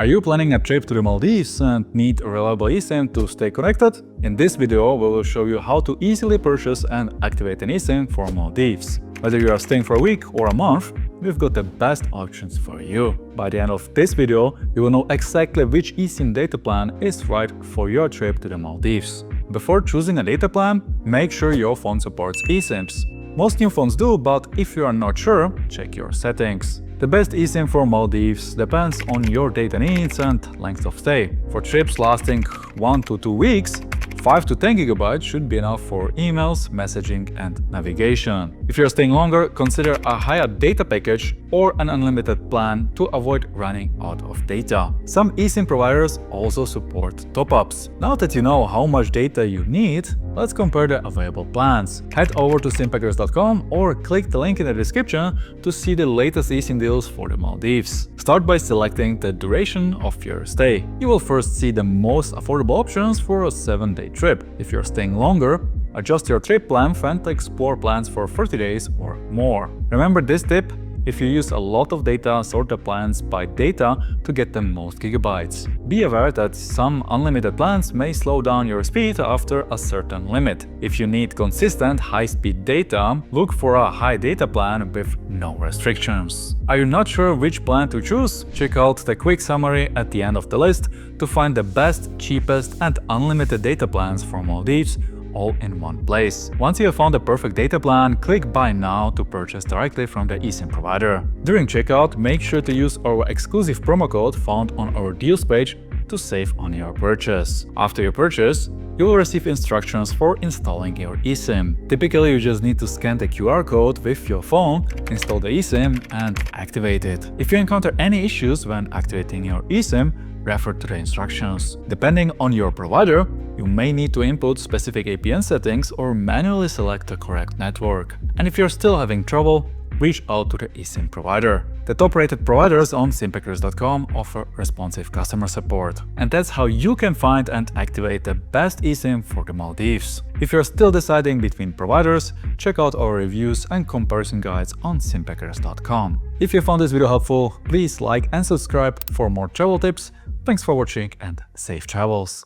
Are you planning a trip to the Maldives and need a reliable eSIM to stay connected? In this video, we will show you how to easily purchase and activate an eSIM for Maldives. Whether you are staying for a week or a month, we've got the best options for you. By the end of this video, you will know exactly which eSIM data plan is right for your trip to the Maldives. Before choosing a data plan, make sure your phone supports eSIMs. Most new phones do, but if you are not sure, check your settings. The best eSIM for Maldives depends on your data needs and length of stay. For trips lasting 1 to 2 weeks, 5 to 10 GB should be enough for emails, messaging and navigation. If you're staying longer, consider a higher data package or an unlimited plan to avoid running out of data. Some eSIM providers also support top-ups. Now that you know how much data you need, let's compare the available plans. Head over to simpackers.com or click the link in the description to see the latest eSIM deals for the Maldives. Start by selecting the duration of your stay. You will first see the most affordable options for a 7-day trip. If you're staying longer, adjust your trip plan and explore plans for 30 days or more. Remember this tip: if you use a lot of data, sort the plans by data to get the most gigabytes. Be aware that some unlimited plans may slow down your speed after a certain limit. If you need consistent high-speed data, look for a high data plan with no restrictions. Are you not sure which plan to choose? Check out the quick summary at the end of the list to find the best, cheapest and unlimited data plans for Maldives all in one place. Once you have found the perfect data plan, click Buy Now to purchase directly from the eSIM provider. During checkout, make sure to use our exclusive promo code found on our deals page to save on your purchase. After you purchase, you will receive instructions for installing your eSIM. Typically, you just need to scan the QR code with your phone, install the eSIM and activate it. If you encounter any issues when activating your eSIM, refer to the instructions. Depending on your provider, you may need to input specific APN settings or manually select the correct network. And if you're still having trouble, reach out to the eSIM provider. The top-rated providers on simpackers.com offer responsive customer support. And that's how you can find and activate the best eSIM for the Maldives. If you're still deciding between providers, check out our reviews and comparison guides on simpackers.com. If you found this video helpful, please like and subscribe for more travel tips. Thanks for watching and safe travels!